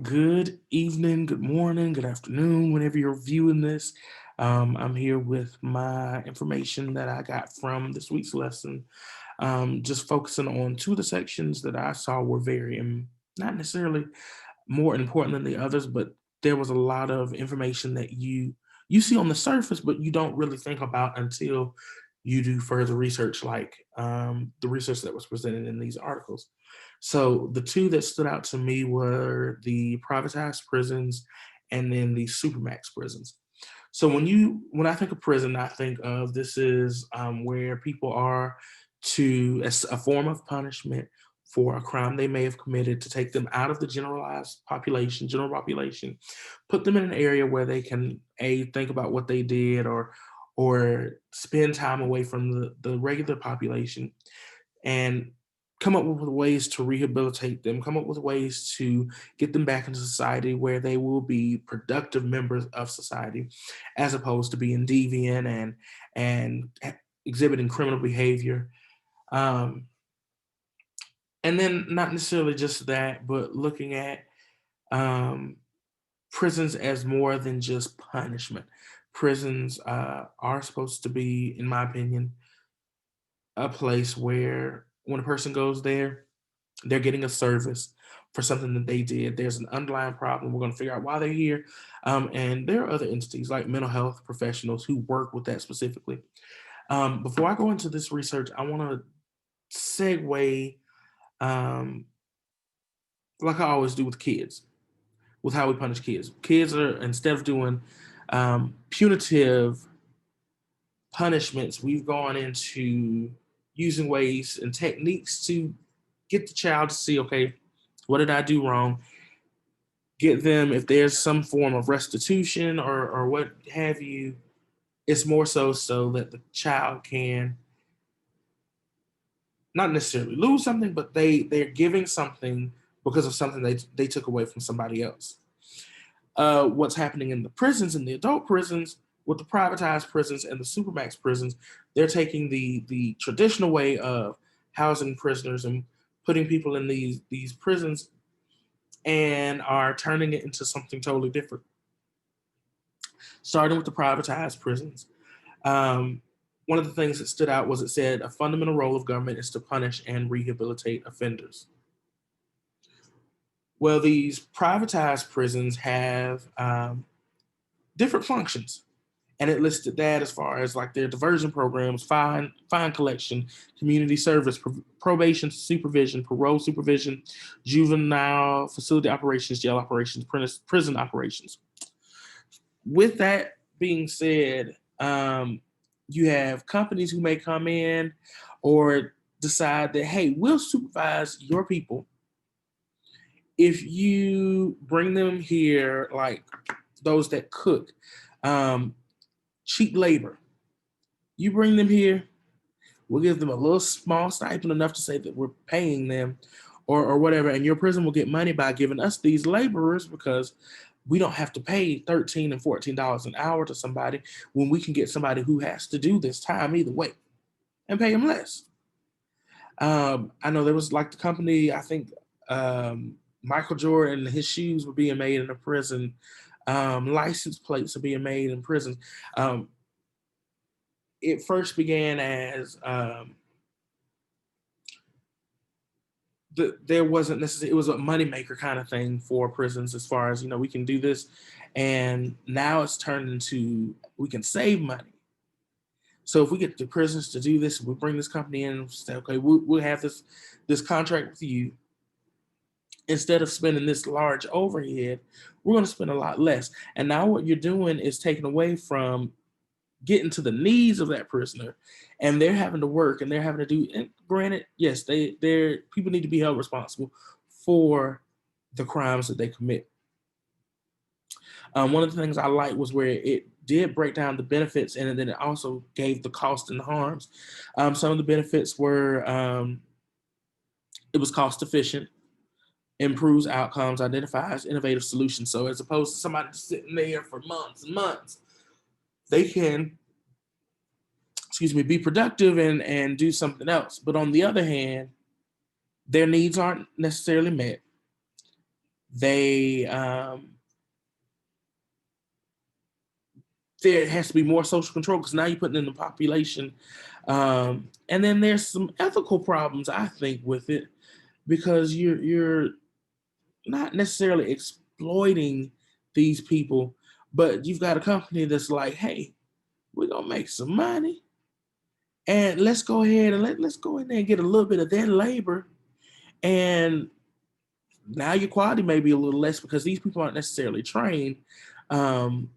Good evening, good morning, good afternoon, whenever you're viewing this. I'm here with my information that I got from this week's lesson. Just focusing on two of the sections that I saw were not necessarily more important than the others, but there was a lot of information that you see on the surface, but you don't really think about until you do further research, like the research that was presented in these articles. So the two that stood out to me were the privatized prisons and then the supermax prisons. So when I think of prison, I think of this is where people are as a form of punishment for a crime they may have committed to take them out of the general population, put them in an area where they can think about what they did or spend time away from the regular population and come up with ways to rehabilitate them, come up with ways to get them back into society where they will be productive members of society, as opposed to being deviant and exhibiting criminal behavior. Um, and then not necessarily just that, but looking at um, prisons as more than just punishment. Prisons are supposed to be, in my opinion, a place where when a person goes there, they're getting a service for something that they did. There's an underlying problem. We're going to figure out why they're here. And there are other entities like mental health professionals who work with that specifically. Before I go into this research, I want to segue, um, like I always do with kids, with how we punish kids. Kids are, instead of doing punitive punishments, we've gone into using ways and techniques to get the child to see, okay, what did I do wrong? Get them, if there's some form of restitution or what have you, it's more so that the child can not necessarily lose something, but they're giving something because of something they took away from somebody else. What's happening in the prisons, in the adult prisons, with the privatized prisons and the supermax prisons, they're taking the traditional way of housing prisoners and putting people in these prisons and are turning it into something totally different. Starting with the privatized prisons, um, one of the things that stood out was it said a fundamental role of government is to punish and rehabilitate offenders. Well, these privatized prisons have different functions, and it listed that as far as like their diversion programs, fine collection, community service, probation supervision, parole supervision, juvenile facility operations, jail operations, prison operations. With that being said, you have companies who may come in or decide that, hey, we'll supervise your people if you bring them here, like those that cook, um, cheap labor. You bring them here, we'll give them a little small stipend enough to say that we're paying them or whatever. And your prison will get money by giving us these laborers because we don't have to pay $13 and $14 an hour to somebody when we can get somebody who has to do this time either way and pay them less. I know there was like the company, I think Michael Jordan, his shoes were being made in a prison. License plates are being made in prison. Um, it first began as there wasn't necessarily, it was a moneymaker kind of thing for prisons as far as, we can do this. And now it's turned into we can save money. So if we get the prisons to do this, we bring this company in and say, okay, we'll have this contract with you. Instead of spending this large overhead, we're going to spend a lot less. And now what you're doing is taking away from getting to the needs of that prisoner, and they're having to work and they're having to do. And granted, yes, they're people need to be held responsible for the crimes that they commit. One of the things I liked was where it did break down the benefits and then it also gave the cost and the harms. Some of the benefits were it was cost efficient, improves outcomes, identifies innovative solutions. So as opposed to somebody sitting there for months and months, they can, be productive and do something else. But on the other hand, their needs aren't necessarily met. They there has to be more social control because now you're putting in the population. And then there's some ethical problems, I think, with it because you're not necessarily exploiting these people, but you've got a company that's like, hey, we're gonna make some money and let's go ahead and let's go in there and get a little bit of their labor. And now your quality may be a little less because these people aren't necessarily trained. Um,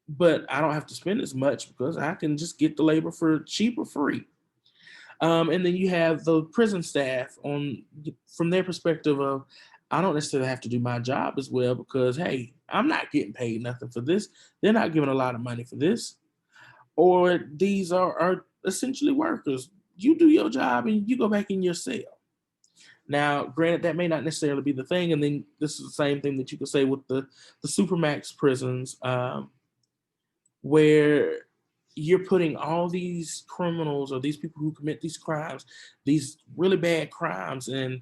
but I don't have to spend as much because I can just get the labor for cheap or free. And then you have the prison staff on from their perspective of I don't necessarily have to do my job as well because hey, I'm not getting paid nothing for this. They're not giving a lot of money for this. Or these are essentially workers. You do your job and you go back in your cell. Now, granted, that may not necessarily be the thing, and then this is the same thing that you could say with the supermax prisons, where you're putting all these criminals or these people who commit these crimes, these really bad crimes, in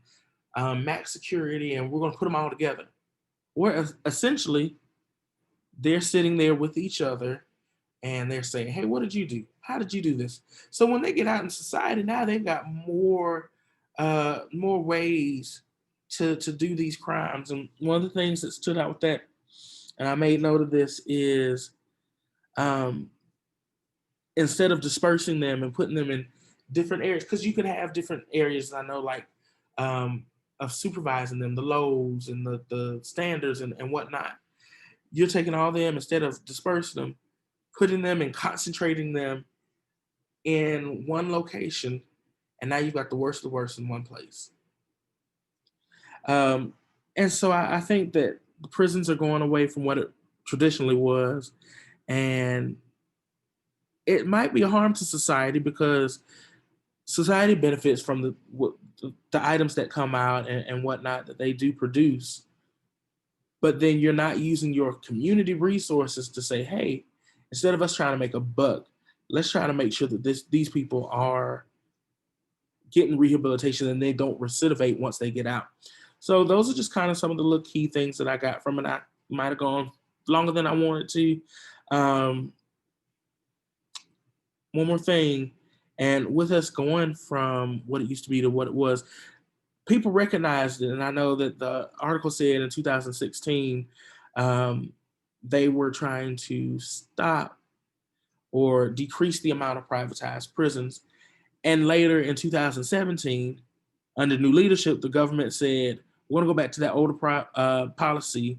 max security, and we're going to put them all together. Where essentially they're sitting there with each other and they're saying, "Hey, what did you do? How did you do this?" So when they get out in society, now they've got more ways to do these crimes. And one of the things that stood out with that, and I made note of this, is um, instead of dispersing them and putting them in different areas, because you can have different areas. I know, like um, of supervising them, the lows and the standards and whatnot. You're taking all them instead of dispersing them, putting them and concentrating them in one location, and now you've got the worst of the worst in one place. Um, and so I think that the prisons are going away from what it traditionally was, and it might be a harm to society because society benefits from the items that come out and whatnot that they do produce. But then you're not using your community resources to say, hey, instead of us trying to make a buck, let's try to make sure that these people are getting rehabilitation and they don't recidivate once they get out. So those are just kind of some of the little key things that I got from it. I might have gone longer than I wanted to. Um, One more thing, and with us going from what it used to be to what it was, people recognized it. And I know that the article said in 2016, um, they were trying to stop or decrease the amount of privatized prisons. And later in 2017, under new leadership, the government said, we're going to go back to that older policy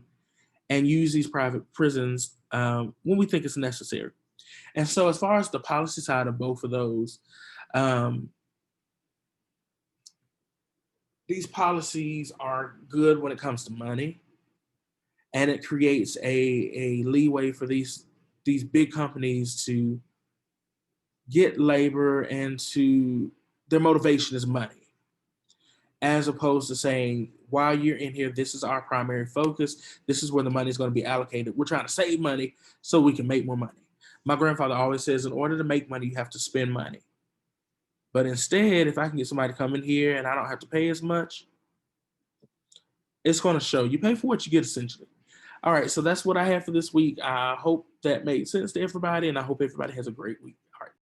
and use these private prisons when we think it's necessary. And so, as far as the policy side of both of those, um, these policies are good when it comes to money, and it creates a leeway for these big companies to get labor and to their motivation is money, as opposed to saying, while you're in here, this is our primary focus. This is where the money is going to be allocated. We're trying to save money so we can make more money. My grandfather always says, in order to make money, you have to spend money. But instead, if I can get somebody to come in here and I don't have to pay as much, it's going to show. You pay for what you get, essentially. All right, so that's what I have for this week. I hope that made sense to everybody, and I hope everybody has a great week.